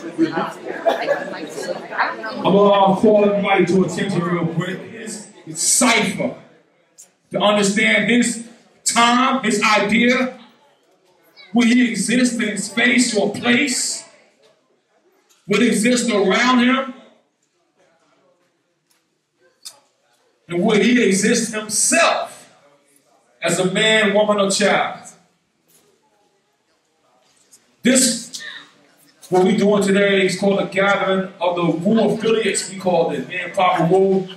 I'm gonna call everybody to attention real quick. It's Cypher. To understand his time, his idea, where he exists in space or place, what exists around him, and where he exists himself as a man, woman, or child. This, what we're doing today, is called a gathering of the Wu affiliates, we called it. Me and Popa Wu,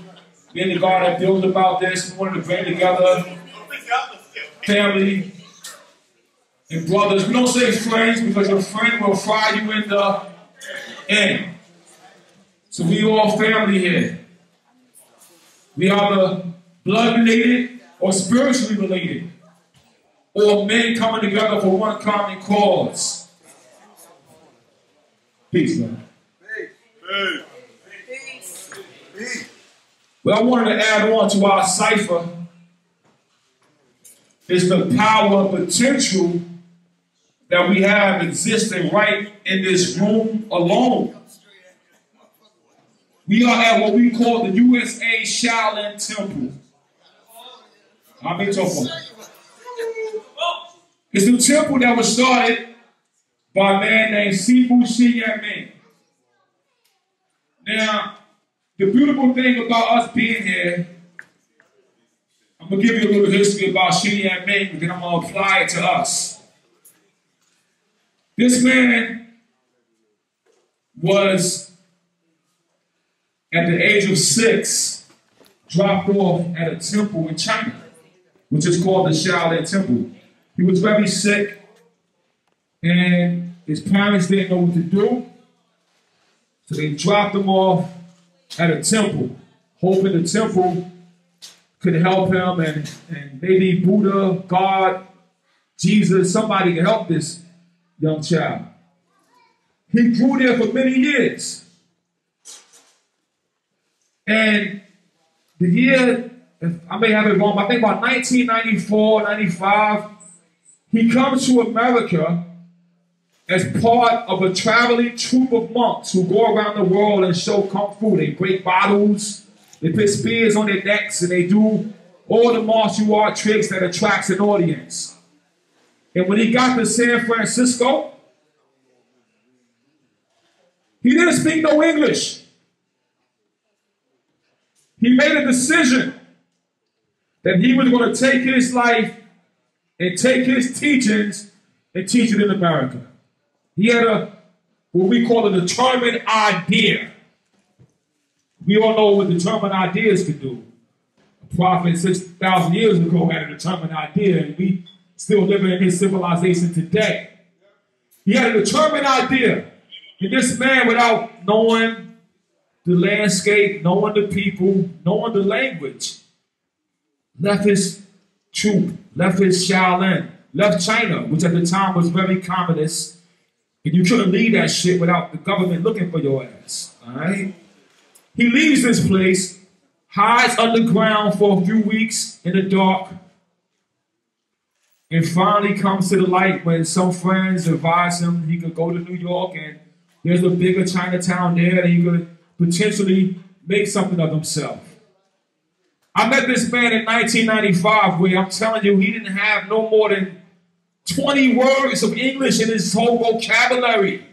me and the guy that built about this, we wanted to bring together family and brothers. We don't say friends because your friend will fry you in the end. So we all family here. We are blood related or spiritually related, or men coming together for one common cause. Peace, man. Peace. Peace. What I wanted to add on to our cipher is the power and potential that we have existing right in this room alone. We are at what we call the USA Shaolin Temple. I'm in trouble. It's the temple that was started by a man named Sifu Shi Yanming. Now, the beautiful thing about us being here, I'm going to give you a little history about Shi Yanming, and then I'm going to apply it to us. This man was, at the age of 6, dropped off at a temple in China, which is called the Shaolin Temple. He was very sick, and his parents didn't know what to do, so they dropped him off at a temple, hoping the temple could help him, and maybe Buddha, God, Jesus, somebody could help this young child. He grew there for many years. And the year, I may have it wrong, but I think about 1994, 95, he comes to America as part of a traveling troupe of monks who go around the world and show kung fu. They break bottles, they put spears on their necks, and they do all the martial art tricks that attracts an audience. And when he got to San Francisco, he didn't speak no English. He made a decision that he was going to take his life and take his teachings and teach it in America. He had what we call a determined idea. We all know what determined ideas can do. A prophet 6,000 years ago had a determined idea, and we still living in his civilization today. He had a determined idea. And this man, without knowing the landscape, knowing the people, knowing the language, left his troop, left his Shaolin, left China, which at the time was very communist, and you couldn't leave that shit without the government looking for your ass, all right? He leaves this place, hides underground for a few weeks in the dark, and finally comes to the light when some friends advise him he could go to New York, and there's a bigger Chinatown there that he could potentially make something of himself. I met this man in 1995 where I'm telling you, he didn't have no more than 20 words of English in his whole vocabulary.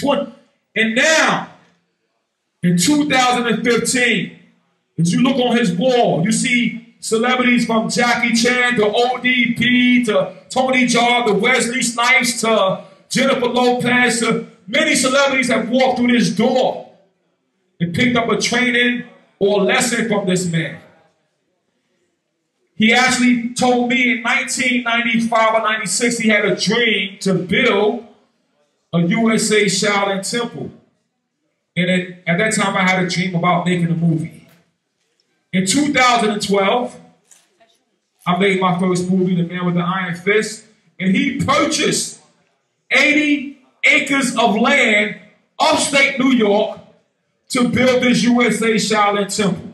And now, in 2015, as you look on his wall, you see celebrities from Jackie Chan to ODP to Tony Jaa to Wesley Snipes to Jennifer Lopez to many celebrities have walked through this door and picked up a training or a lesson from this man. He actually told me in 1995 or 96 he had a dream to build a USA Shaolin Temple. And at that time I had a dream about making a movie. In 2012, I made my first movie, The Man with the Iron Fist, and he purchased 80 acres of land upstate New York to build this USA Shaolin Temple.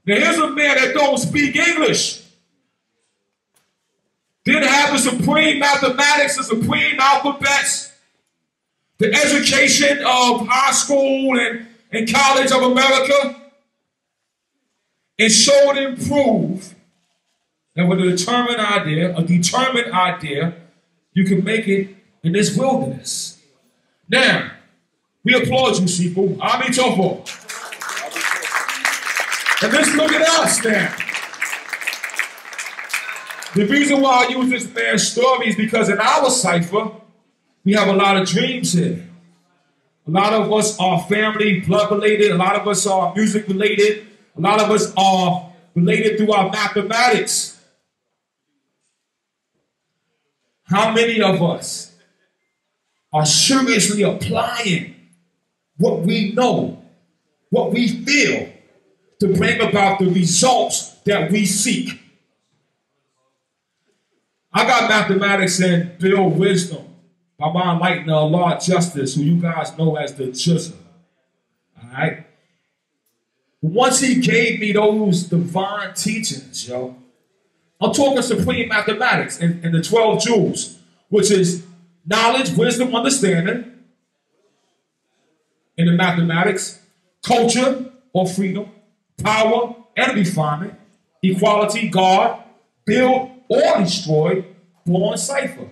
Now here's a man that don't speak English. Didn't have the supreme mathematics, the supreme alphabets. the education of high school and college of America, and showed and proved that with a determined idea, you can make it in this wilderness. Now, we applaud you, Sifu. Ami Topo. And let's look at us now. The reason why I use this man's story is because in our cipher, we have a lot of dreams here. A lot of us are family, blood related. A lot of us are music related. A lot of us are related through our mathematics. How many of us are seriously applying what we know, what we feel, to bring about the results that we seek? I got mathematics and build wisdom by my enlightener, Allah Justice, who you guys know as the RZA. All right? Once he gave me those divine teachings, yo, I'm talking supreme mathematics and the 12 jewels, which is knowledge, wisdom, understanding in the mathematics, culture or freedom, power and refinement, equality, guard, build or destroy, born cipher.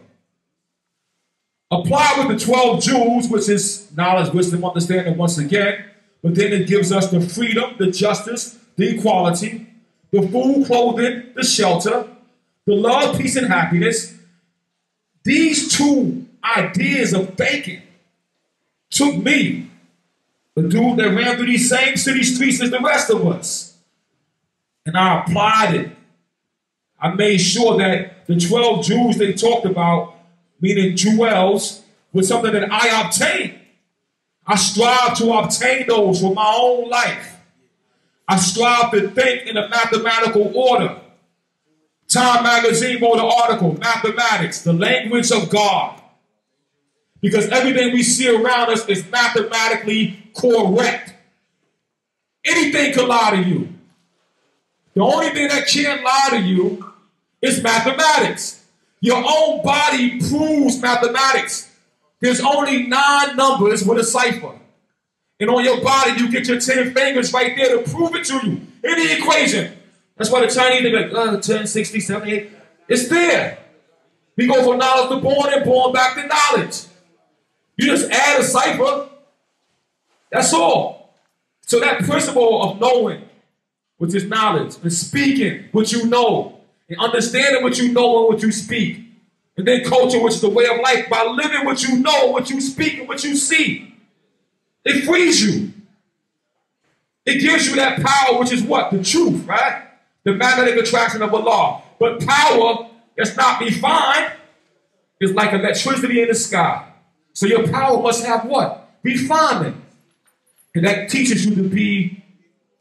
Apply with the 12 jewels, which is knowledge, wisdom, understanding once again, but then it gives us the freedom, the justice, the equality, the food, clothing, the shelter, the love, peace, and happiness. These two ideas of thinking took me, the dude that ran through these same city streets as the rest of us, and I applied it. I made sure that the 12 jewels they talked about, meaning jewels, was something that I obtained. I strive to obtain those for my own life. I strive to think in a mathematical order. Time magazine wrote an article, Mathematics, the language of God. Because everything we see around us is mathematically correct. Anything can lie to you. The only thing that can't lie to you is mathematics. Your own body proves mathematics. There's only 9 numbers with a cipher. And on your body, you get your 10 fingers right there to prove it to you in the equation. That's why the Chinese, they're like, 10, 60, 78. It's there. We go from knowledge to born and born back to knowledge. You just add a cipher. That's all. So that principle of knowing, which is knowledge, and speaking what you know, and understanding what you know and what you speak. And then culture, which is the way of life, by living what you know, what you speak, and what you see. It frees you. It gives you that power, which is what? The truth, right? The magnetic attraction of Allah. But power that's not refined is like electricity in the sky. So your power must have what? Refinement. And that teaches you to be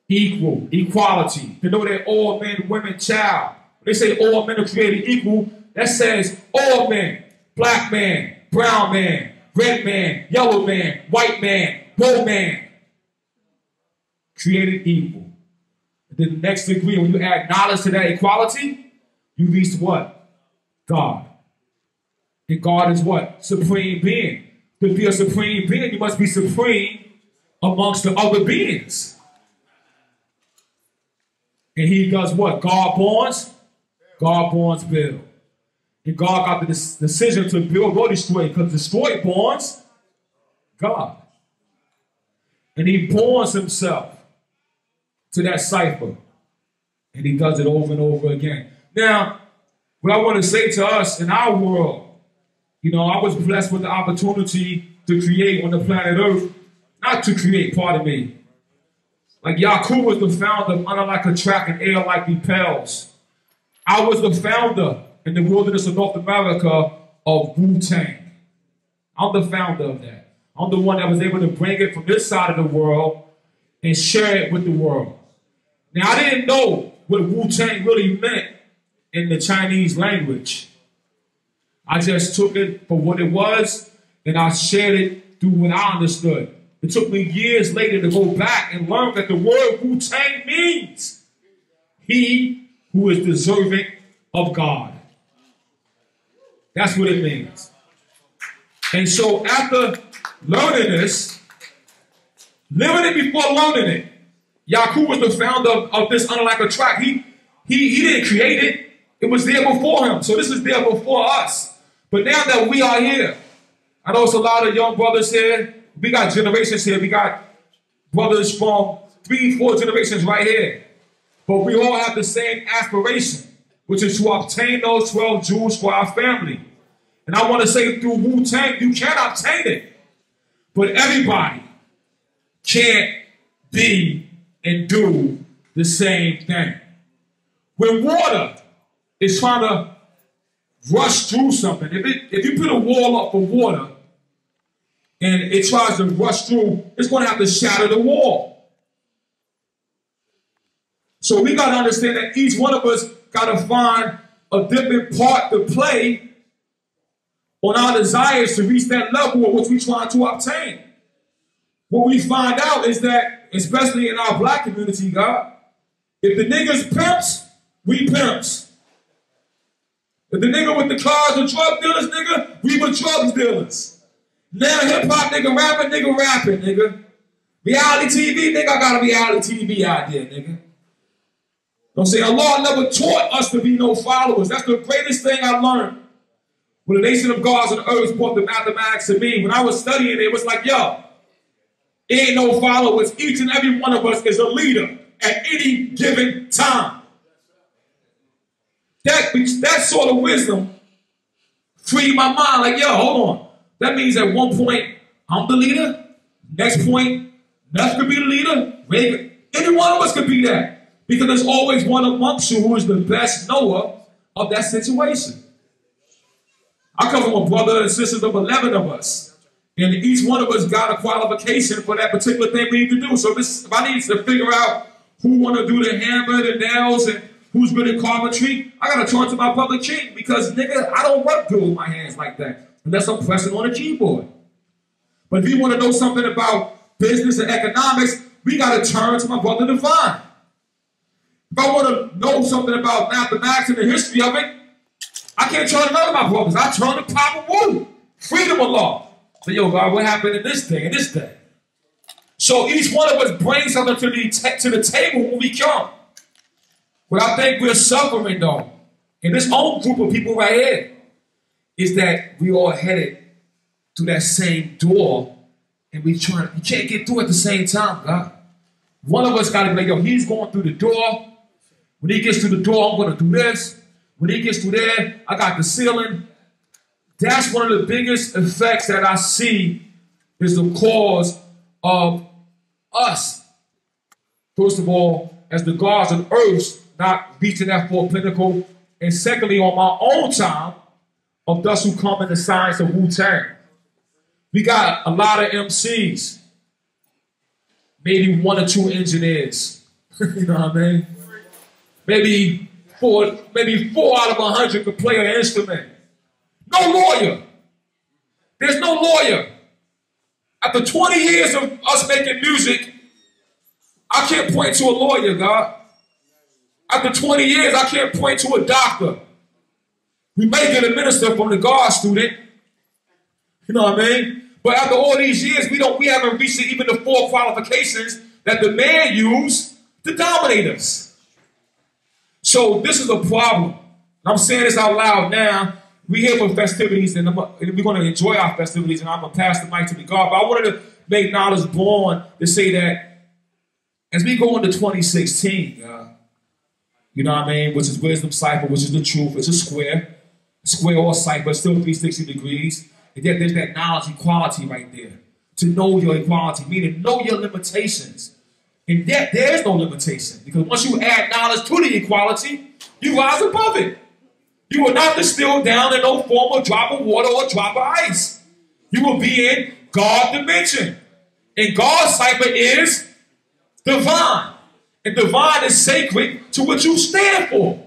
equal, equality, to know that all men, women, child. They say all men are created equal. That says all men, black man, brown man, red man, yellow man, white man, blue man, created equal. And then the next degree, when you add knowledge to that equality, you reach what? God. And God is what? Supreme being. To be a supreme being, you must be supreme amongst the other beings. And he does what? God borns build. And God got the decision to build or destroy, because destroy borns God. And he borns himself to that cipher. And he does it over and over again. Now, what I want to say to us in our world, you know, I was blessed with the opportunity to create on the planet Earth. Not to create, pardon me. Like Yakub was the founder of Under Like a Track and Air Like Repels. I was the founder in the wilderness of North America of Wu-Tang. I'm the founder of that. I'm the one that was able to bring it from this side of the world and share it with the world. Now, I didn't know what Wu-Tang really meant in the Chinese language. I just took it for what it was, and I shared it through what I understood. It took me years later to go back and learn that the word Wu-Tang means he who is deserving of God. That's what it means. And so after learning this, living it before learning it. Yaku was the founder of this Unreleased a track. He didn't create it. It was there before him. So this is there before us. But now that we are here, I know it's a lot of young brothers here. We got generations here. We got brothers from 3-4 generations right here. But we all have the same aspiration, which is to obtain those 12 jewels for our family. And I want to say through Wu-Tang, you can obtain it. But everybody can't be and do the same thing. When water is trying to rush through something, if you put a wall up for water and it tries to rush through, it's going to have to shatter the wall. So we got to understand that each one of us got to find a different part to play on our desires to reach that level of which we're trying to obtain. What we find out is that, especially in our black community, God, if the niggas pimps, we pimps. If the nigga with the cars are drug dealers, nigga, we were drug dealers. Now hip-hop nigga rapping, nigga. Reality TV, nigga, I got a reality TV out there, nigga. Don't say Allah never taught us to be no followers. That's the greatest thing I learned. When the nation of gods and earth brought the mathematics to me, when I was studying it was like, yo, ain't no followers. Each and every one of us is a leader at any given time. That sort of wisdom freed my mind. Like, yo, hold on. That means at one point, I'm the leader. Next point, Neff could be the leader. Maybe any one of us could be that. Because there's always one amongst you who is the best knower of that situation. I come from a brother and sisters of 11 of us. And each one of us got a qualification for that particular thing we need to do. So if I need to figure out who want to do the hammer, the nails, and who's good at carpentry, I got to turn to my brother King. Because, nigga, I don't work good with my hands like that. Unless I'm pressing on a keyboard. But if you want to know something about business and economics, we got to turn to my brother Divine. If I want to know something about mathematics and the history of it, I can't turn to none of my brothers. I turn to Popa Wu, freedom of law. So, yo, God, what happened in this day and this day? So each one of us brings something to the table when we come. What I think we're suffering, though, in this own group of people right here, is that we all headed through that same door, and we can't get through at the same time, God. One of us got to be like, yo, he's going through the door. When he gets to the door, I'm going to do this. When he gets to there, I got the ceiling. That's one of the biggest effects that I see is the cause of us. First of all, as the gods of earth not reaching that full pinnacle. And secondly, on my own time, of those who come in the science of Wu-Tang. We got a lot of MCs. Maybe 1 or 2 engineers. You know what I mean? Maybe 4 out of 100 could play an instrument. No lawyer. There's no lawyer. After 20 years of us making music, I can't point to a lawyer, God. After 20 years, I can't point to a doctor. We may get a minister from the God student. You know what I mean? But after all these years, we haven't reached even the 4 qualifications that the man used to dominate us. So this is a problem. I'm saying this out loud now. We're here for festivities, and we're going to enjoy our festivities, and I'm going to pass the mic to the God. But I wanted to make knowledge born to say that as we go into 2016, you know what I mean, which is wisdom cipher, which is the truth, it's a square or cipher, still 360 degrees. And yet there's that knowledge equality right there. To know your equality, meaning know your limitations. And yet there's no limitation. Because once you add knowledge to the equality, you rise above it. You will not distill down in no form of drop of water or drop of ice. You will be in God dimension. And God's cipher is divine. And divine is sacred to what you stand for.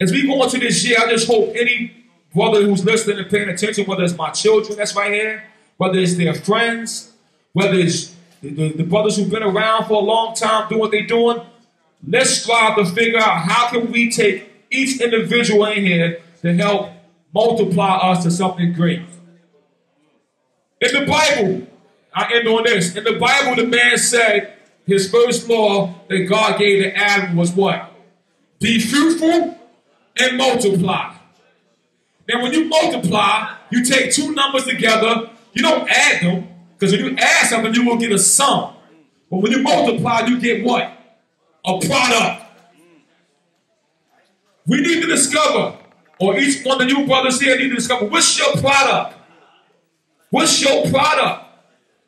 As we go into this year, I just hope any brother who's listening and paying attention, whether it's my children that's right here, whether it's their friends, whether it's the brothers who've been around for a long time doing what they're doing, let's strive to figure out how can we take each individual in here to help multiply us to something great. In the Bible, I end on this. In the Bible, the man said his first law that God gave to Adam was what? Be fruitful and multiply. Now, when you multiply, you take two numbers together. You don't add them, because if you add something, you will get a sum. But when you multiply, you get what? A product. We need to discover, or each one of you brothers here need to discover, what's your product? What's your product?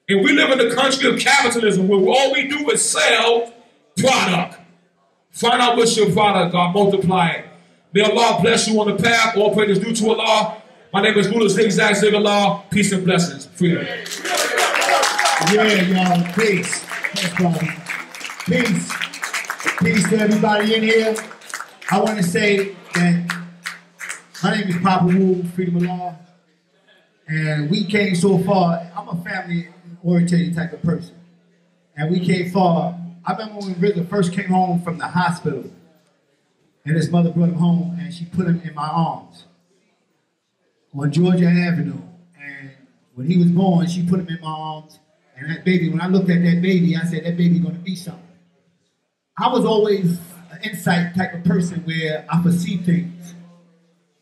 And we live in the country of capitalism where all we do is sell product. Find out what's your product, God. Multiply it. May Allah bless you on the path. All praise is due to Allah. My name is Ruler Zigzag Allah. Peace and blessings. Freedom. Yeah, y'all. Peace. Thanks, brother. Peace. Peace to everybody in here. I want to say that my name is Popa Wu, Freedom of Law. And we came so far. I'm a family-oriented type of person. And we came far. I remember when RZA first came home from the hospital. And his mother brought him home, and she put him in my arms on Georgia Avenue. And when he was born, she put him in my arms. And that baby, when I looked at that baby, I said, that baby's gonna be something. I was always an insight type of person where I foresee things.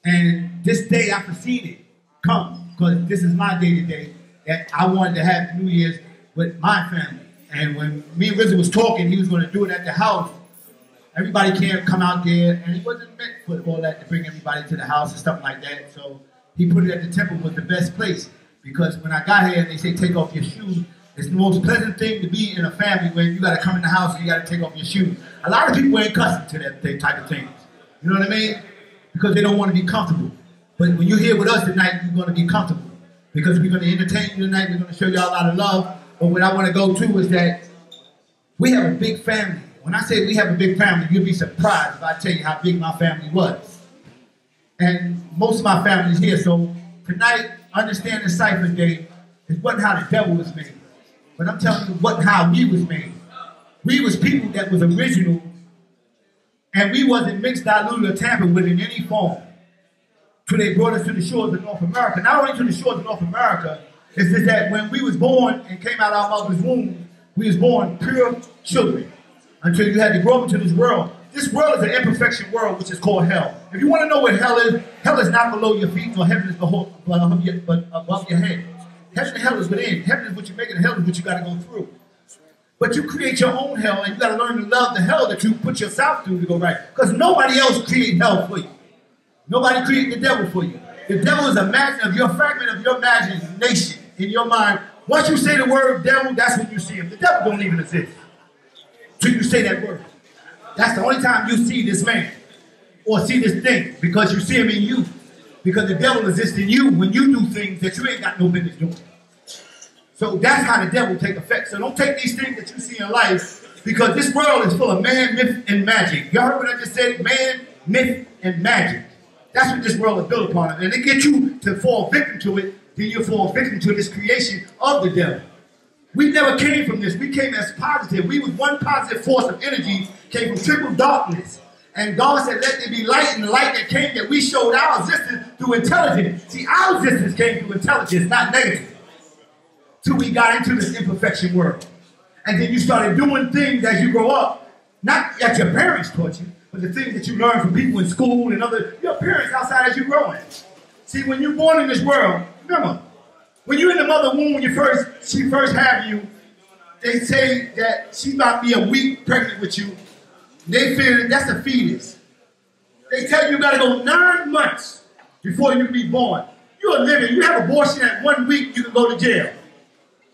And this day, I foreseen it come, because this is my day-to-day, that I wanted to have New Year's with my family. And when me and RZA was talking, he was gonna do it at the house. Everybody can't come out there, and he wasn't meant for all that to bring everybody to the house and stuff like that. So he put it at the temple was the best place, because when I got here and they say take off your shoes, it's the most pleasant thing to be in a family when you got to come in the house and you got to take off your shoes. A lot of people ain't accustomed to that type of thing. You know what I mean? Because they don't want to be comfortable. But when you're here with us tonight, you're going to be comfortable, because we're going to entertain you tonight. We're going to show y'all a lot of love. But what I want to go to is that we have a big family. When I say we have a big family, you'll be surprised if I tell you how big my family was. And most of my family is here, so tonight, understand the Cypher Day, it wasn't how the devil was made. But I'm telling you, it wasn't how we was made. We was people that was original, and we wasn't mixed, diluted, or tampered with in any form. Till they brought us to the shores of North America. Not only to the shores of North America, it's just that when we was born and came out of our mother's womb, we was born pure children. Until you had to grow up into this world. This world is an imperfection world, which is called hell. If you want to know what hell is not below your feet, nor heaven is but above your head. Heaven and hell is within. Heaven is what you make, and hell is what you got to go through. But you create your own hell, and you got to learn to love the hell that you put yourself through to go right. Because nobody else created hell for you. Nobody created the devil for you. The devil is a fragment of your imagination in your mind. Once you say the word devil, that's when you see him. The devil don't even exist till you say that word. That's the only time you see this man or see this thing, because you see him in you. Because the devil exists in you when you do things that you ain't got no business doing. So that's how the devil take effect. So don't take these things that you see in life, because this world is full of man, myth, and magic. Y'all heard what I just said? Man, myth, and magic. That's what this world is built upon. And they get you to fall victim to it, then you fall victim to this creation of the devil. We never came from this. We came as positive. We was one positive force of energy, came from triple darkness. And God said, let there be light, and the light that came, that we showed our existence through intelligence. See, our existence came through intelligence, not negative. Till we got into this imperfection world. And then you started doing things as you grow up, not that your parents taught you, but the things that you learn from people in school and your parents outside as you're growing. See, when you're born in this world, remember, when you're in the mother womb, she first have you, they say that she might be a week pregnant with you. They feel that's a fetus. They tell you gotta go 9 months before you can be born. You're living, you have abortion at 1 week, you can go to jail.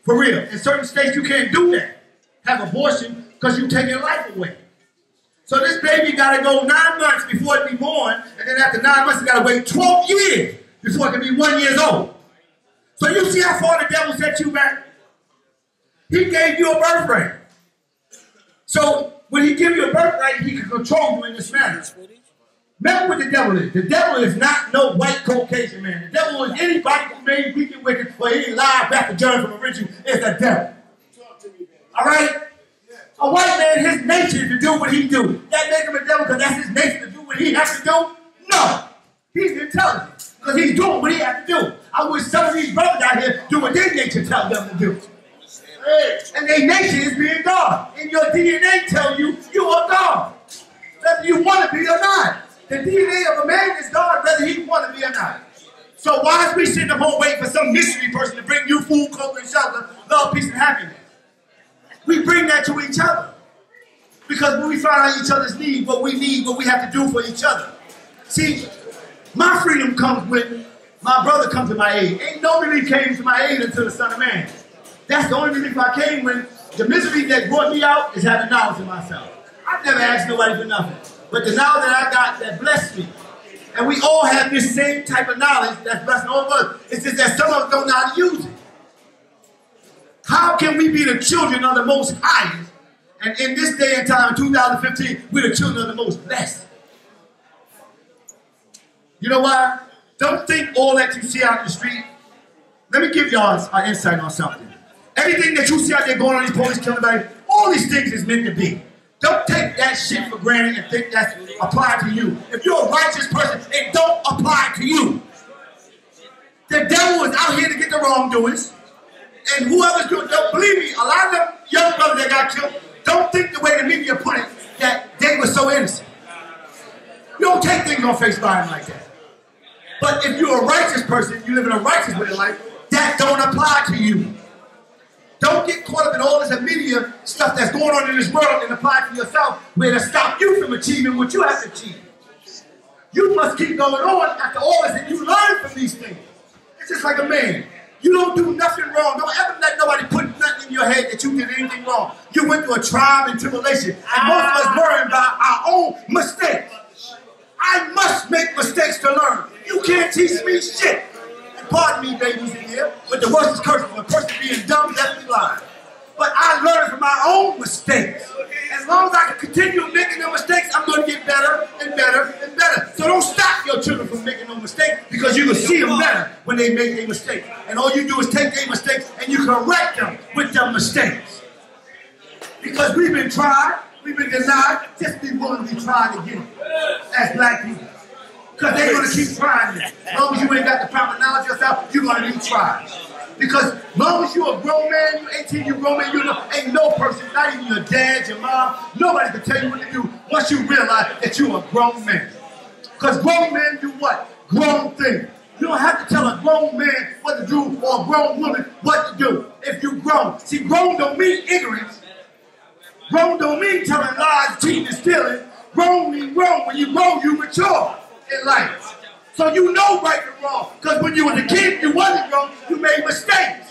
For real. In certain states, you can't do that. Have abortion, because you're taking life away. So this baby gotta go 9 months before it be born, and then after 9 months, it gotta wait 12 years before it can be 1 year old. So you see how far the devil set you back? He gave you a birthright. So when he gives you a birthright, he can control you in this manner. Remember what the devil is. The devil is not no white Caucasian man. The devil is anybody who made weak and wicked for any lie back to John from original is the devil. All right? A white man, his nature is to do what he do. That make him a devil because that's his nature to do what he has to do? No. He's intelligent. Because he's doing what he has to do. I wish some of these brothers out here do what their nature tells them to do. And their nature is being God. And your DNA tells you you are God. Whether you want to be or not. The DNA of a man is God, whether he want to be or not. So why is we sitting up home waiting for some mystery person to bring you food, clothing, shelter, love, peace, and happiness? We bring that to each other. Because when we find out each other's need, what we have to do for each other. See, my freedom comes when my brother comes to my aid. Ain't no relief came to my aid until the Son of Man. That's the only relief I came when the misery that brought me out is having knowledge of myself. I've never asked nobody for nothing. But the knowledge that I got that blessed me. And we all have this same type of knowledge that's blessing all of us. It's just that some of us don't know how to use it. How can we be the children of the Most Highest? And in this day and time, 2015, we're the children of the Most Blessed. You know why? Don't think all that you see out in the street. Let me give y'all an insight on something. Everything that you see out there going on, these police killing everybody, all these things is meant to be. Don't take that shit for granted and think that's applied to you. If you're a righteous person, it don't apply to you. The devil is out here to get the wrongdoings. And whoever's doing it, don't believe me, a lot of them young brothers that got killed, don't think the way the media put it, that they were so innocent. You don't take things on face value like that. But if you're a righteous person, you live in a righteous way of life, that don't apply to you. Don't get caught up in all this media stuff that's going on in this world and apply it to yourself where to stop you from achieving what you have to achieve. You must keep going on after all this and you learn from these things. It's just like a man. You don't do nothing wrong. Don't ever let nobody put nothing in your head that you did anything wrong. You went through a trial and tribulation and most of us worry about our own mistakes. I must make mistakes to learn. You can't teach me shit. Pardon me, babies in here, but the worst is cursing. A person being dumb, deaf, and blind. But I learned from my own mistakes. As long as I can continue making no mistakes, I'm going to get better and better and better. So don't stop your children from making no mistakes because you can see them better when they make a mistake. And all you do is take their mistakes and you correct them with their mistakes. Because we've been tried, we've been denied, just be willing to be tried again as black people. Because they're going to keep trying it. As long as you ain't got the proper knowledge of yourself, you're going to be tried. Because as long as you're a grown man, you're 18, you're a grown man, you know, ain't no person, not even your dad, your mom, nobody can tell you what to do once you realize that you're a grown man. Because grown men do what? Grown things. You don't have to tell a grown man what to do or a grown woman what to do if you're grown. See, grown don't mean ignorance. Grown don't mean telling lies, cheating, and stealing. Grown mean grown. When you grow, you mature in life. So you know right and wrong. Because when you was a kid, you wasn't grown, you made mistakes.